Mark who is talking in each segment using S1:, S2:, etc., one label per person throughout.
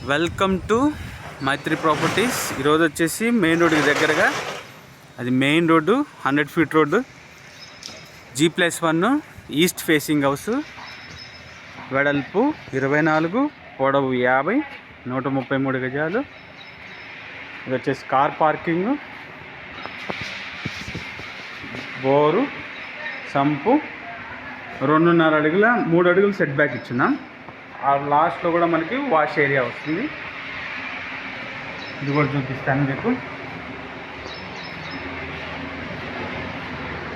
S1: Welcome to Mythri properties. ఈరోజు వచ్చేసి main రోడ్డుకి దగ్గరగా, అది main road 100 feet road, G+1 east facing house, వెడల్పు 24, పొడవు 50, 133 గజాలు. ఇది వచ్చేసి కార్ పార్కింగ్, బోరు, సంపు, 2.5 అడుగుల 3 అడుగులు సెట్ బ్యాక్ ఇచ్చున్నాం. ఆ లాస్ట్లో కూడా మనకి వాష్ ఏరియా వస్తుంది. ఇది కూడా చూపిస్తాను మీకు.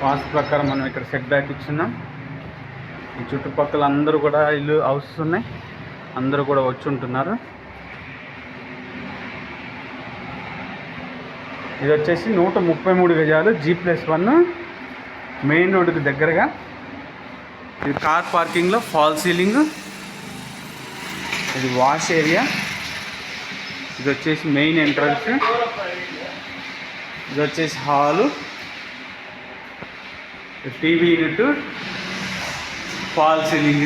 S1: వాస్తు ప్రకారం మనం ఇక్కడ సెట్ బ్యాక్ ఇచ్చున్నాం. ఈ చుట్టుపక్కల అందరూ కూడా ఇల్లు హౌసెస్ ఉన్నాయి, అందరూ కూడా వచ్చి ఉంటున్నారు. ఇది వచ్చేసి 133 గజాలు, G+1 మెయిన్ రోడ్డుకి దగ్గరగా. ఇది కార్ పార్కింగ్లో ఫాల్ సీలింగ్, ఇది వాష్ ఏరియా, ఇది వచ్చేసి మెయిన్ ఎంట్రన్స్, ఇది వచ్చేసి hall, TV unit, fall ceiling.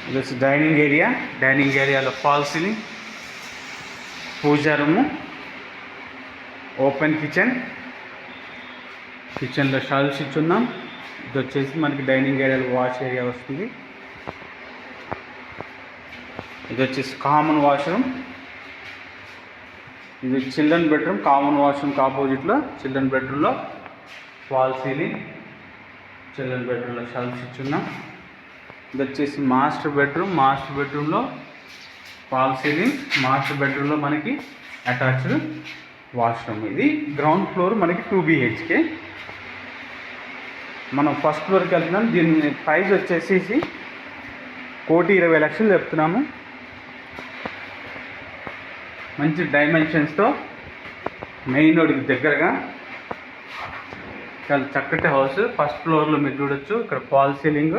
S1: ఇది వచ్చి డైనింగ్ ఏరియా, డైనింగ్ ఏరియాలో ఫాల్ సీలింగ్, పూజా రూము, ఓపెన్ కిచెన్, కిచెన్లో షెల్ఫ్స్ ఇచ్చున్నాం. ఇది వచ్చేసి మనకి డైనింగ్ ఏరియాలో వాష్ ఏరియా వస్తుంది. ఇది వచ్చేసి కామన్ వాష్రూమ్, ఇది చిల్డ్రన్ బెడ్రూమ్. కామన్ వాష్రూమ్కి ఆపోజిట్లో చిల్డ్రన్ బెడ్రూమ్లో ఫాల్ సీలింగ్, చిల్డ్రన్ బెడ్రూమ్లో షెల్ఫ్స్ ఇచ్చున్నాం. ఇది వచ్చేసి మాస్టర్ బెడ్రూమ్, మాస్టర్ బెడ్రూమ్లో ఫాల్ సీలింగ్, మాస్టర్ బెడ్రూమ్లో మనకి అటాచ్డ్ వాష్రూమ్. ఇది గ్రౌండ్ ఫ్లోర్ మనకి 2 BHK. మనం ఫస్ట్ ఫ్లోర్కి వెళ్తున్నాం. దీని ప్రైస్ వచ్చేసి 1,20,00,000 చెప్తున్నాము. మంచి డైమెన్షన్స్తో మెయిన్ రోడ్కి దగ్గరగా చాలా చక్కటి హౌస్. ఫస్ట్ ఫ్లోర్లో మీరు చూడొచ్చు, ఇక్కడ ఫాల్ సీలింగ్,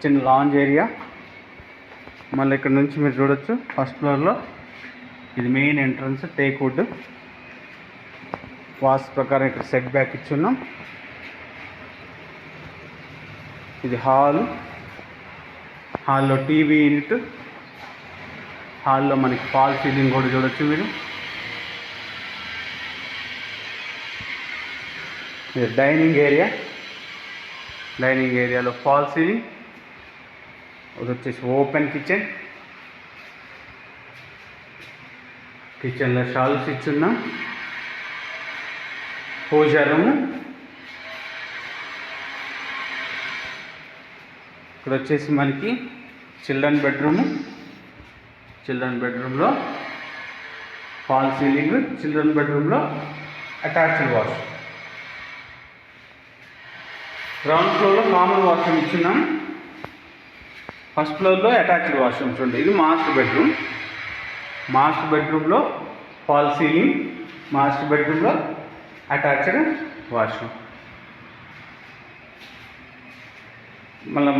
S1: చిన్న లాంజ్ ఏరియా. మళ్ళీ ఇక్కడ నుంచి మీరు చూడొచ్చు ఫస్ట్ ఫ్లోర్లో ఇది మెయిన్ ఎంట్రన్స్, టేక్ వుడ్. వాస్తు ప్రకారం ఇక్కడ సెట్ బ్యాక్ ఇచ్చున్నాం. ఇది హాల్, హాల్లో టీవీ యూనిట్, హాల్లో మనకి ఫాల్ సీలింగ్ కూడా చూడొచ్చు మీరు. ఇది డైనింగ్ ఏరియా, డైనింగ్ ఏరియాలో ఫాల్ సీలింగ్. ఇది వచ్చేసి ఓపెన్ కిచెన్, కిచెన్లో షెల్ఫ్స్ ఇచ్చున్నాం. పూజా రూము, ఇక్కడ వచ్చేసి మనకి చిల్డ్రన్ బెడ్రూము, చిల్డ్రన్ బెడ్రూమ్లో ఫాల్ సీలింగ్, చిల్డ్రన్ బెడ్రూమ్లో అటాచ్డ్ వాష్. గ్రౌండ్ ఫ్లోర్లో కామన్ వాష్రూమ్ ఇచ్చున్నాం, ఫస్ట్ ఫ్లోర్లో అటాచ్డ్ వాష్రూమ్స్ ఉంటాయి. ఇది మాస్టర్ బెడ్రూమ్, మాస్టర్ బెడ్రూమ్లో ఫాల్ సీలింగ్, మాస్టర్ బెడ్రూమ్లో అటాచ్డ్ వాష్రూమ్. మళ్ళీ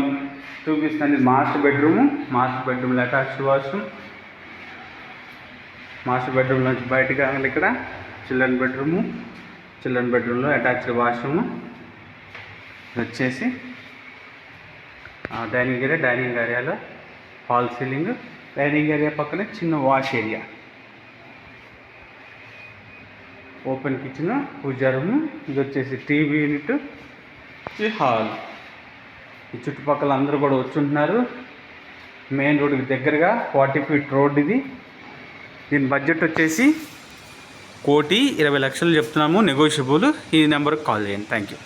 S1: చూపిస్తుంది మాస్టర్ బెడ్రూము, మాస్టర్ బెడ్రూమ్లో అటాచ్డ్ వాష్రూమ్. మాస్టర్ బెడ్రూమ్ నుంచి బయటకు రావాలి. ఇక్కడ చిల్డ్రన్ బెడ్రూము, చిల్డ్రన్ బెడ్రూమ్లో అటాచ్డ్ వాష్రూము. వచ్చేసి డైనింగ్ ఏరియా, డైనింగ్ ఏరియాలో ఫాల్ సీలింగ్, డైనింగ్ ఏరియా పక్కనే చిన్న వాష్ ఏరియా, ఓపెన్ కిచెన్, పూజా రూము. ఇది వచ్చేసి టీవీ యూనిట్, ఇది హాల్. ఈ చుట్టుపక్కల అందరూ కూడా వచ్చి ఉంటున్నారు. మెయిన్ రోడ్డుకి దగ్గరగా 40 ఫీట్ రోడ్ ఇది. దీని బడ్జెట్ వచ్చేసి 1,20,00,000 చెప్తున్నాము, నెగోషియబుల్. ఈ నెంబర్కి కాల్ చేయండి. Thank you.